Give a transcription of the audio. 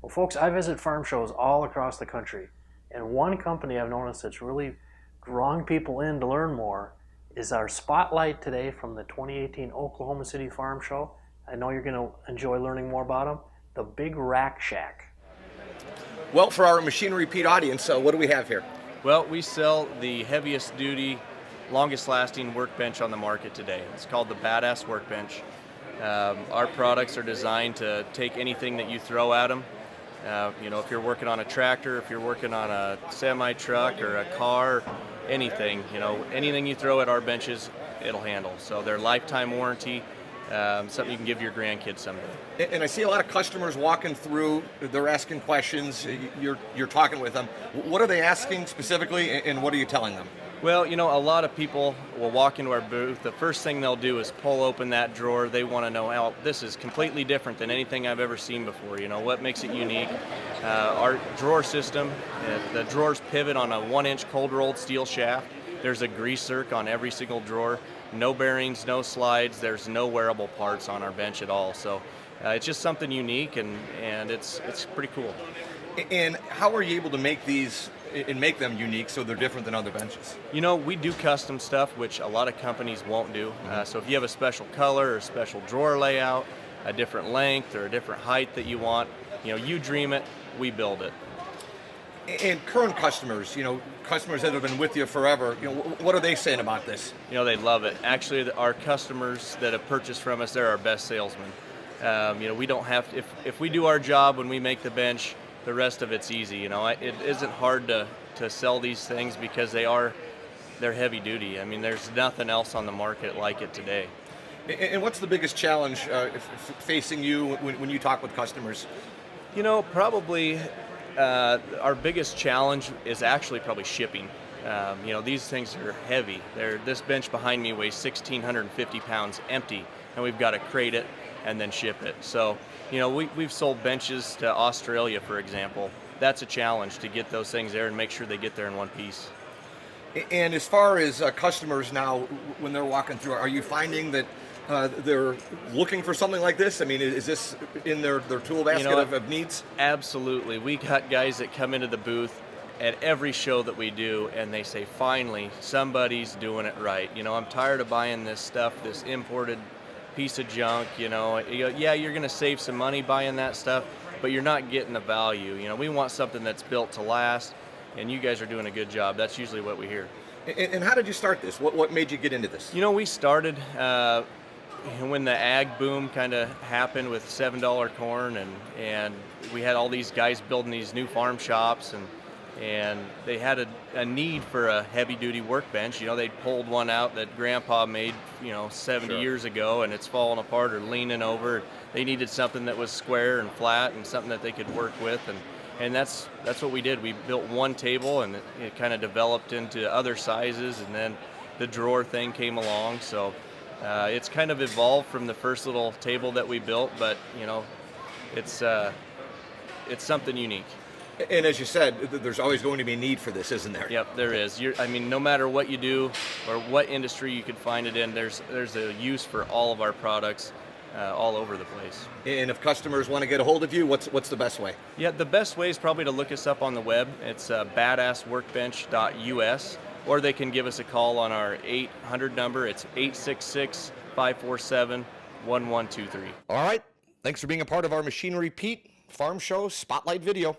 Well, folks, I visit farm shows all across the country, and one company I've noticed that's really drawing people in to learn more is our spotlight today from the 2018 Oklahoma City Farm Show. I know you're going to enjoy learning more about them. The Big Rack Shack. Well, for our Machinery Pete audience, what do we have here? Well, we sell the heaviest duty, longest lasting workbench on the market today. It's called the Badass Workbench. Our products are designed to take anything that you throw at them. If you're working on a tractor, if you're working on a semi-truck or a car, anything, anything you throw at our benches, it'll handle. So they're lifetime warranty, something you can give your grandkids someday. And I see a lot of customers walking through, they're asking questions, you're talking with them. What are they asking specifically, and what are you telling them? Well, a lot of people will walk into our booth. The first thing they'll do is pull open that drawer. They want to know, how this is completely different than anything I've ever seen before. What makes it unique? Our drawer system, the drawers pivot on a 1-inch cold rolled steel shaft. There's a grease zerk on every single drawer. No bearings, no slides. There's no wearable parts on our bench at all. So it's just something unique, and it's pretty cool. And how are you able to make these and make them unique so they're different than other benches? We do custom stuff, which a lot of companies won't do. So if you have a special color or a special drawer layout, a different length or a different height that you want, you dream it, we build it. And current customers, customers that have been with you forever, what are they saying about this? They love it. Actually, our customers that have purchased from us, they're our best salesmen. We don't have to, if we do our job when we make the bench, the rest of it's easy. It isn't hard to sell these things because they're heavy duty. There's nothing else on the market like it today. And what's the biggest challenge facing you when you talk with customers? Probably our biggest challenge is actually probably shipping. These things are heavy. This bench behind me weighs 1,650 pounds empty, and we've got to crate it and then ship it. So, we've sold benches to Australia, for example. That's a challenge to get those things there and make sure they get there in one piece. And as far as customers now, when they're walking through, are you finding that they're looking for something like this? Is this in their tool basket of needs? Absolutely. We got guys that come into the booth at every show that we do, and they say, finally, somebody's doing it right. I'm tired of buying this stuff, this imported piece of junk. Yeah, you're going to save some money buying that stuff, but you're not getting the value. We want something that's built to last, and you guys are doing a good job. That's usually what we hear. And how did you start this? What made you get into this? We started when the ag boom kind of happened with $7 corn, and we had all these guys building these new farm shops, and they had a need for a heavy-duty workbench. They'd pulled one out that Grandpa made, 70 Sure. years ago, and it's falling apart or leaning over. They needed something that was square and flat and something that they could work with, and that's what we did. We built one table, and it kind of developed into other sizes, and then the drawer thing came along. So it's kind of evolved from the first little table that we built, but it's something unique. And as you said, there's always going to be a need for this, isn't there? Yep, there is. No matter what you do or what industry you could find it in, there's a use for all of our products all over the place. And if customers want to get a hold of you, what's the best way? Yeah, the best way is probably to look us up on the web. It's badassworkbench.us, or they can give us a call on our 800 number. It's 866-547-1123. All right. Thanks for being a part of our Machinery Pete Farm Show Spotlight video.